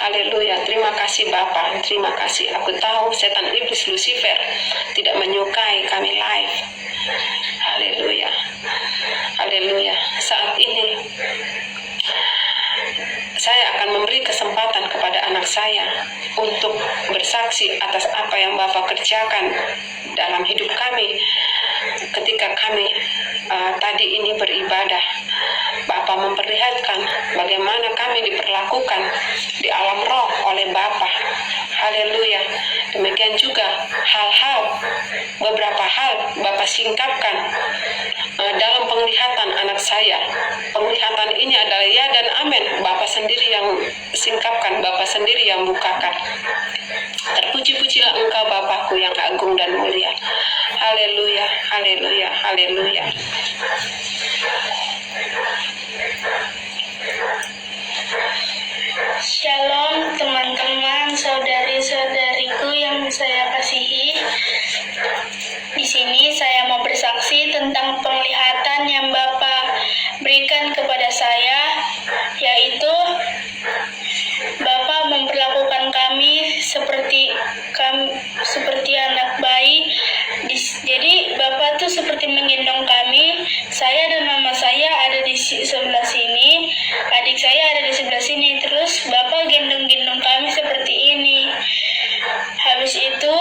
Haleluya. Terima kasih Bapa. Terima kasih. Aku tahu setan iblis Lucifer tidak menyukai kami live. Haleluya. Haleluya. Saat ini saya akan memberi kesempatan kepada anak saya untuk bersaksi atas apa yang Bapak kerjakan dalam hidup kami ketika kami tadi ini beribadah. Bapak memperlihatkan bagaimana kami diperlakukan di alam roh oleh Bapak. Haleluya. Demikian juga beberapa hal Bapak singkapkan dalam penglihatan anak saya. Penglihatan ini adalah ya dan amin. Bapak sendiri yang singkapkan, Bapak sendiri yang bukakan. Terpuji-pujilah Engkau Bapakku yang agung dan mulia. Haleluya, haleluya, haleluya. Shalom teman-teman, saudari-saudariku yang saya kasihi. Di sini saya mau bersaksi tentang penglihatan yang Bapak berikan kepada saya, yaitu Bapak memperlakukan kami seperti anak bayi. Jadi Bapak tuh seperti menggendong kami. Saya dan mama saya ada di sebelah sini, adik saya ada di sebelah sini. Terus Bapak gendong-gendong kami seperti ini. Habis itu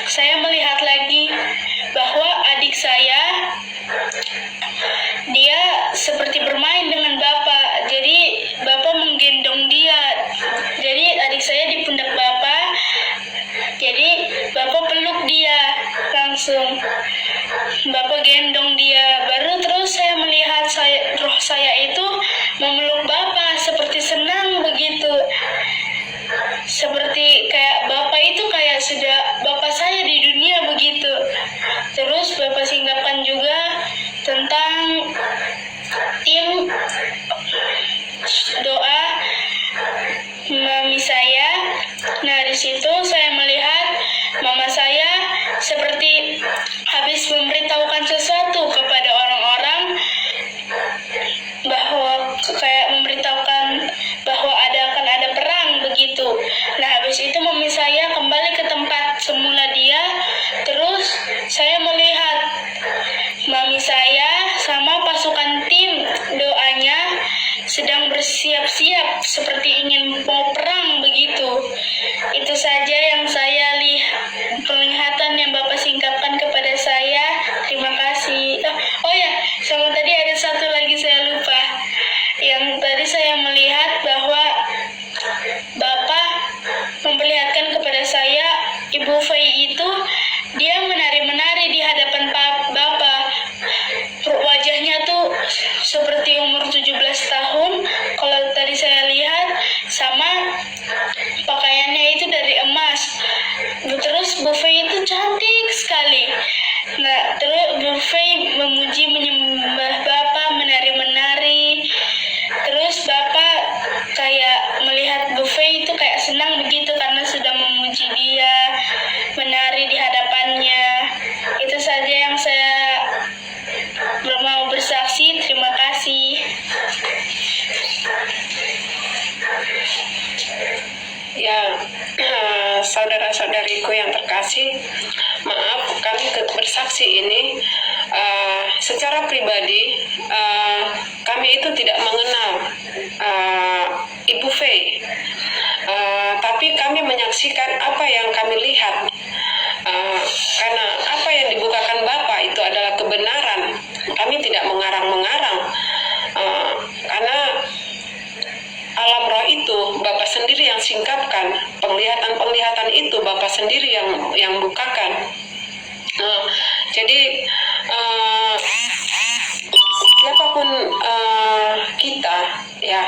saya melihat lagi bahwa adik saya dia seperti bermain dengan Bapak. Jadi Bapak menggendong dia. Jadi adik saya di pundak Bapak. Jadi Bapak peluk dia langsung. Bapak gendong dia. Baru terus saya melihat roh saya itu memeluk Bapak seperti senang begitu. Seperti kayak Bapak itu kayak sudah Bapak saya di dunia begitu. Terus Bapak singkapkan juga tentang tim doa mami saya. Nah, di situ saya melihat mama saya seperti habis memberitahukan sesuatu kepada orang-orang, bahwa kayak memberitahukan bahwa akan ada perang begitu. Nah, habis itu mami saya kembali ke tempat semula dia. Terus saya melihat mami saya sama pasukan tim doanya sedang bersiap-siap seperti ingin mau perang begitu. Itu saja yang saya lihat, penglihatan yang Bapak singkapkan kepada saya. Terima kasih. Oh ya, sama tadi ada satu lagi saya lupa. Yang tadi saya melihat bahwa Bapak memperlihatkan kepada saya Ibu Fei itu dia menari-menari di hadapan Bapak. Wajahnya tuh seperti umur 17 tahun kalau tadi saya lihat, sama pakaiannya itu dari emas. Terus Bu Fei itu cantik sekali. Nah, terus Bu Fei memuji menyembah Bapak, menari-menari. Terus Bapak kayak melihat Bu Fei itu kayak senang begitu karena sudah memuji dia, menari di hadapannya. Itu saja yang saya mau bersaksi. Terima kasih. Ya, saudara-saudariku yang terkasih, maaf kami bersaksi ini secara pribadi kami itu tidak mengenal Ibu Fei, tapi kami menyaksikan apa yang kami lihat. Karena apa yang dibukakan Bapak itu adalah kebenaran. Kami tidak mengarang-mengarang, karena alam roh itu Bapak sendiri yang singkapkan. Penglihatan-penglihatan itu Bapak sendiri yang bukakan. Jadi siapapun kita ya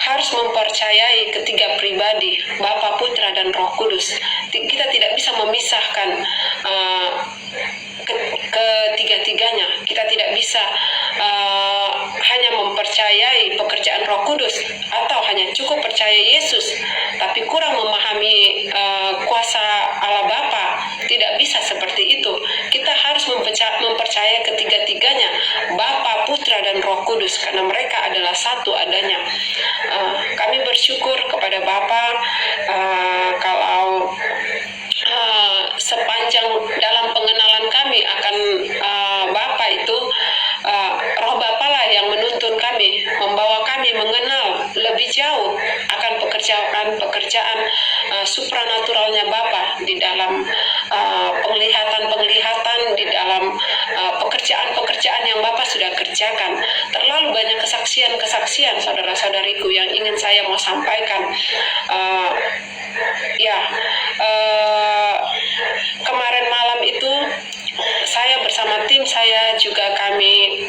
harus mempercayai ketiga pribadi, Bapa, Putra, dan Roh Kudus. Kita tidak bisa memisahkan ketiga-tiganya. Kita tidak bisa hanya mempercayai pekerjaan Roh Kudus atau hanya cukup percaya Yesus, tapi kurang memahami kuasa Allah Bapa. Tidak bisa seperti itu. Kita harus mempercayai ketiga-tiganya, Bapa, Putra, dan Roh Kudus, karena mereka adalah satu adanya. Kami bersyukur kepada Bapa kalau sepanjang dalam pengenalan kami akan Bapa itu, Roh Bapa lah yang menuntun kami, membawa kami mengenal lebih jauh akan pekerjaan supranaturalnya Bapa di dalam penglihatan, di dalam pekerjaan yang Bapa sudah kerjakan. Terlalu banyak kesaksian saudara-saudariku yang ingin saya mau sampaikan. Kemarin malam itu saya bersama tim saya juga kami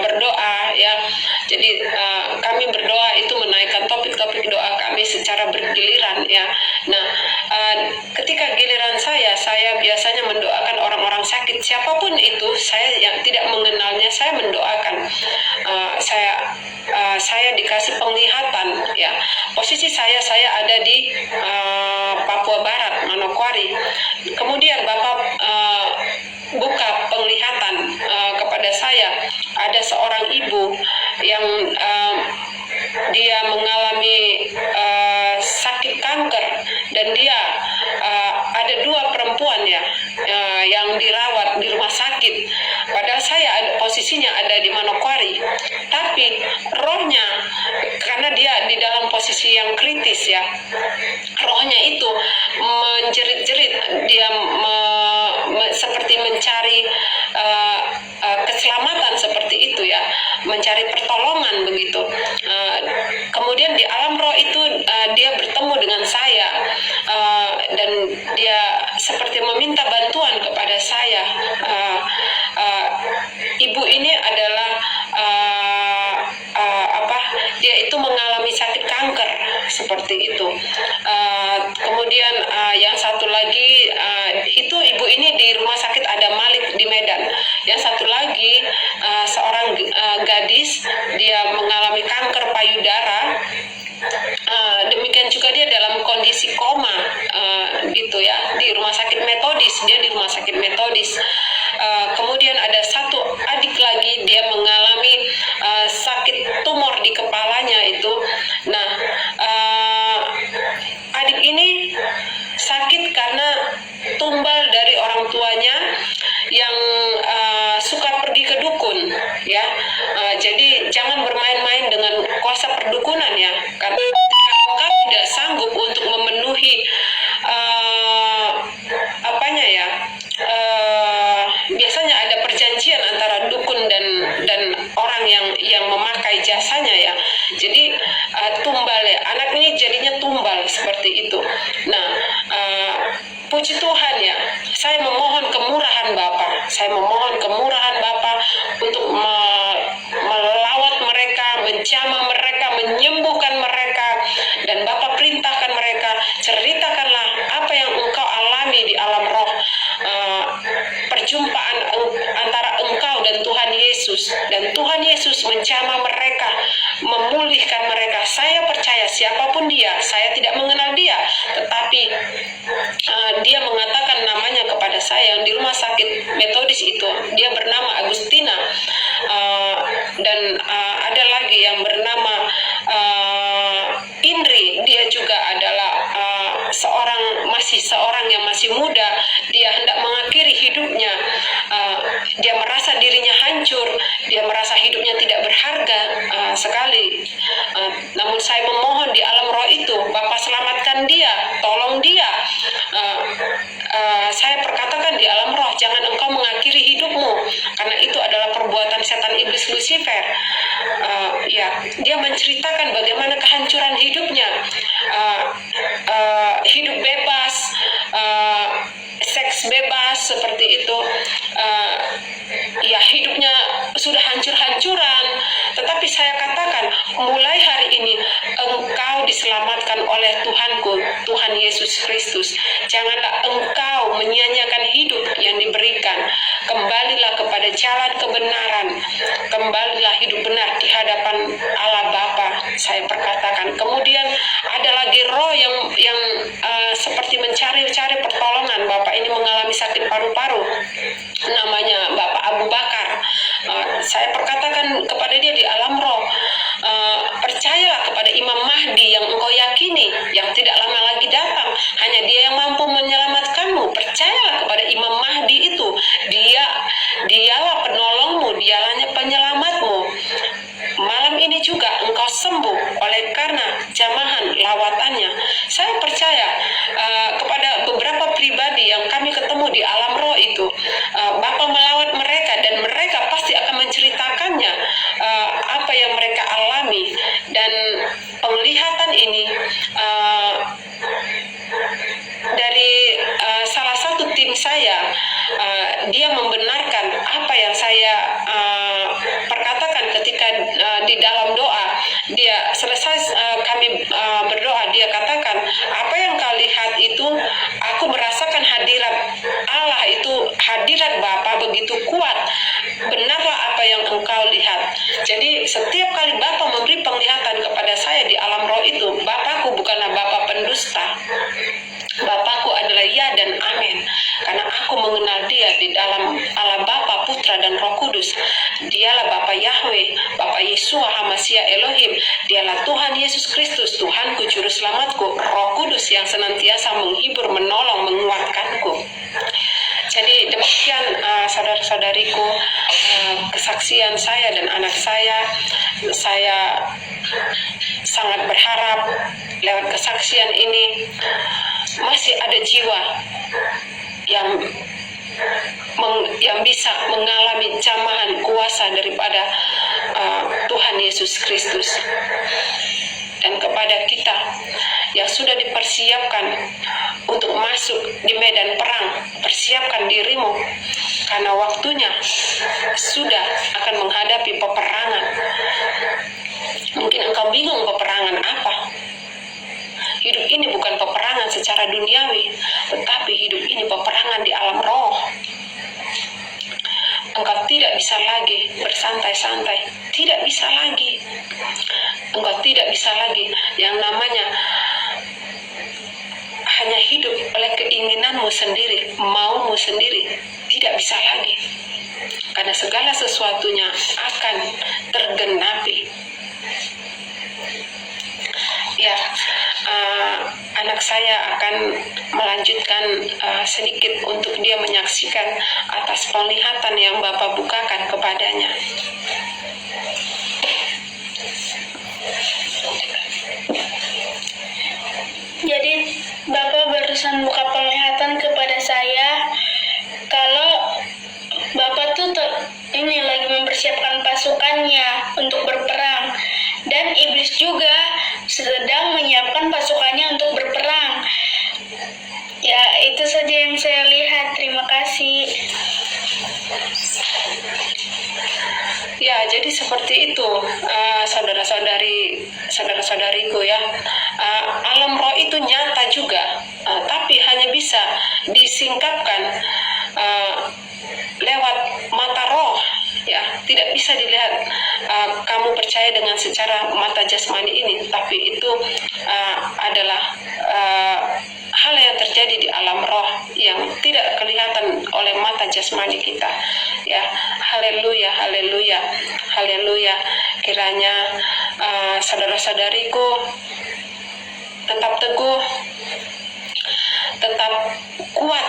berdoa ya. Jadi kami berdoa itu menaikkan topik-topik doa kami secara bergiliran ya. Nah, ketika giliran saya biasanya mendoakan orang-orang sakit, siapapun itu, saya yang tidak mengenalnya, saya mendoakan. Saya dikasih penglihatan ya. Posisi saya ada di Papua Barat, Manokwari. Kemudian Bapak buka penglihatan kepada saya, ada seorang ibu yang dia mengalami sakit kanker, dan dia ada 2 perempuan ya yang dirawat di rumah sakit. Padahal saya posisinya ada di Manokwari, tapi rohnya, karena dia di dalam posisi yang kritis ya, rohnya itu menjerit-jerit, dia seperti mencari keselamatan seperti itu ya, mencari pertolongan begitu. Kemudian di alam roh itu dia bertemu dengan saya, dan dia seperti meminta bantuan kepada saya. Ibu ini adalah dia itu mengalami sakit kanker seperti itu. Kemudian yang satu lagi itu ibu ini di rumah sakit ada Malik di Medan. Yang satu lagi seorang gadis, dia mengalami kanker payudara. Demikian juga dia dalam kondisi koma gitu ya, di rumah sakit Metodis. Dia di rumah sakit Metodis. Kemudian ada satu adik lagi, dia mengalami sakit tumor di kepalanya itu. Nah, adik ini sakit karena tumbal dari orang tuanya yang suka pergi ke dukun ya. Jadi jangan bermain-main dengan kuasa perdukunan ya, karena engkau tidak sanggup untuk memenuhi biasanya ada perjanjian antara dukun dan orang yang memakai jasanya ya. Jadi tumbal ya, anak ini jadinya tumbal seperti itu. Nah, puji Tuhan ya, saya memohon kemurahan Bapa. Saya memohon kemurahan Bapa untuk melawat mereka, menjamah mereka, menyembuhkan mereka, dan Bapa perintahkan mereka, ceritakanlah apa yang engkau alami di alam roh, perjumpaan antara engkau dan Tuhan Yesus, dan Tuhan Yesus menjamah mereka, memulihkan mereka. Saya percaya siapapun dia, saya tidak mengenal dia, tetapi dia mengatakan namanya kepada saya yang di rumah sakit Metodis itu. Dia bernama Agustina, dan ada lagi yang bernama Indri. Dia juga adalah seorang yang masih muda. Dia hendak mengakhiri hidupnya. Dia merasa dirinya hancur, dia merasa hidupnya tidak berharga sekali. Namun saya memohon di alam roh itu, Bapak selamatkan dia, tolong dia. Saya perkatakan di alam roh, jangan engkau mengakhiri hidupmu, karena itu adalah perbuatan setan iblis Lucifer. Dia menceritakan bagaimana kehancuran hidupnya, hidup bebas, seks bebas seperti itu. Hidupnya sudah hancur-hancuran. Tetapi saya katakan, mulai hari ini engkau diselamatkan oleh Tuhanku, Tuhan Yesus Kristus. Janganlah engkau menyia-nyiakan hidup yang diberikan. Kembalilah kepada jalan kebenaran. Kembalilah hidup benar di hadapan Allah Bapa. Saya perkatakan. Kemudian ada lagi roh yang seperti mencari-cari Saya perkatakan kepada dia di alam roh, percayalah kepada Imam Mahdi yang engkau yakini, yang tidak lama lagi datang. Hanya dia yang mampu menyelamatkanmu. Percayalah kepada Imam Mahdi itu. Dialah penolongmu, dialah penyelamatmu. Malam ini juga engkau sembuh oleh karena jamahan lawatannya. Saya percaya kepada beberapa pribadi yang kami ketemu di alam roh itu, Bapa melawat mereka dan mereka pasti akan menceritakannya apa yang mereka alami. Dan penglihatan ini dari salah satu tim saya, dia membenarkan apa yang saya perkatakan ketika di dalam doa. Dia selesai kami berdoa, dia katakan, apa yang kau lihat itu, aku merasakan hadirat Allah itu, hadirat Bapa begitu kuat. Benarlah apa yang engkau lihat. Jadi setiap kali Bapa memberi penglihatan kepada saya di alam roh itu, Bapakku bukanlah Bapa pendusta. Bapakku adalah ya dan amin, karena aku mengenal dia di dalam Allah Bapa, Putra dan Roh Kudus. Dialah Bapa Yahweh, Bapa Yesua Hamasia Elohim. Dialah Tuhan Yesus Kristus, Tuhanku, Juru Selamatku, Roh Kudus yang senantiasa menghibur, menolong, menguatkanku. Jadi demikian saudara-saudariku, kesaksian saya dan anak saya. Saya sangat berharap lewat kesaksian ini masih ada jiwa yang bisa mengalami jamahan kuasa daripada Tuhan Yesus Kristus. Dan kepada kita yang sudah dipersiapkan untuk masuk di medan perang, persiapkan dirimu, karena waktunya sudah akan menghadapi peperangan. Mungkin engkau bingung peperangan apa. Hidup ini bukan peperangan secara duniawi, tetapi hidup ini peperangan di alam roh. Engkau tidak bisa lagi bersantai-santai, tidak bisa lagi. Engkau tidak bisa lagi yang namanya hanya hidup oleh keinginanmu sendiri, maumu sendiri. Tidak bisa lagi, karena segala sesuatunya akan tergenapi. Ya, anak saya akan melanjutkan sedikit untuk dia menyaksikan atas penglihatan yang Bapak bukakan kepadanya. Jadi Bapak barusan buka penglihatan kepada saya kalau Bapak tuh ini lagi mempersiapkan pasukannya untuk berperang, dan iblis juga sedang menyiapkan pasukannya untuk berperang. Ya, itu saja yang saya lihat. Terima kasih. Ya, jadi seperti itu, saudara-saudariku ya. Alam roh itu nyata juga, tapi hanya bisa disingkapkan lewat mata roh. Ya, tidak bisa dilihat. Kamu percaya dengan secara mata jasmani ini, tapi itu adalah hal yang terjadi di alam roh yang tidak kelihatan oleh mata jasmani kita. Ya, haleluya, haleluya, haleluya. Kiranya saudara-saudariku tetap teguh, tetap kuat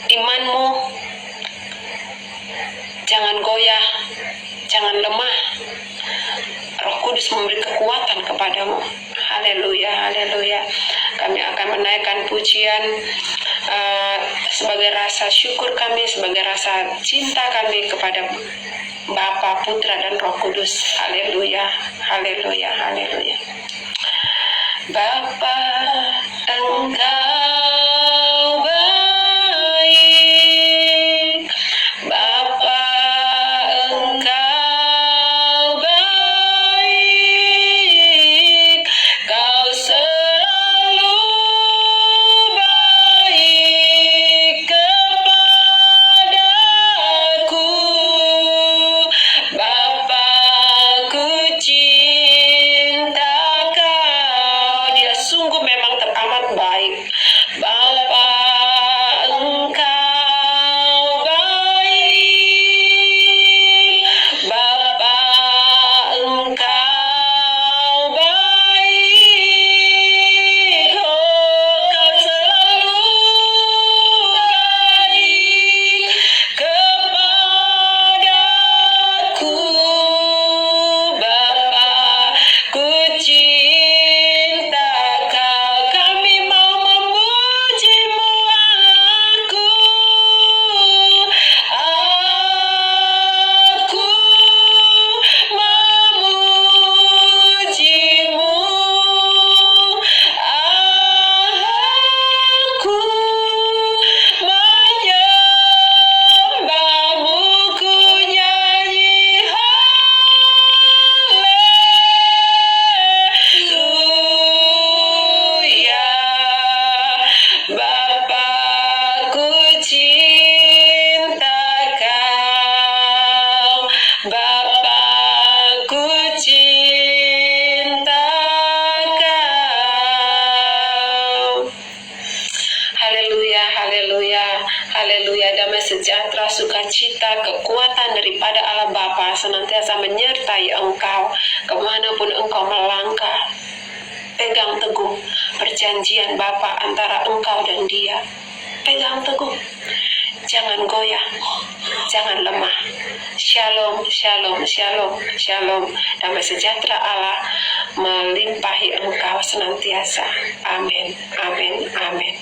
imanmu, jangan goyah, jangan lemah. Roh Kudus memberi kekuatan kepadamu. Haleluya, haleluya. Kami akan menaikkan pujian sebagai rasa syukur kami, sebagai rasa cinta kami kepada Bapa, Putra, dan Roh Kudus. Haleluya, haleluya, haleluya. Bapa, Engkau baik. Bapa, Engkau baik. Kau selalu baik kepadaku. Bapa, ku cinta Kau. Dia sungguh memang teramat baik. haleluya, haleluya. Damai sejahtera, sukacita, kekuatan daripada Allah Bapa senantiasa menyertai engkau kemanapun engkau melangkah. Pegang teguh perjanjian Bapa antara engkau dan Dia. Pegang teguh, jangan goyah, jangan lemah. Shalom, shalom, shalom, shalom. Damai sejahtera Allah melimpahi engkau senantiasa. Amin, amin, amin.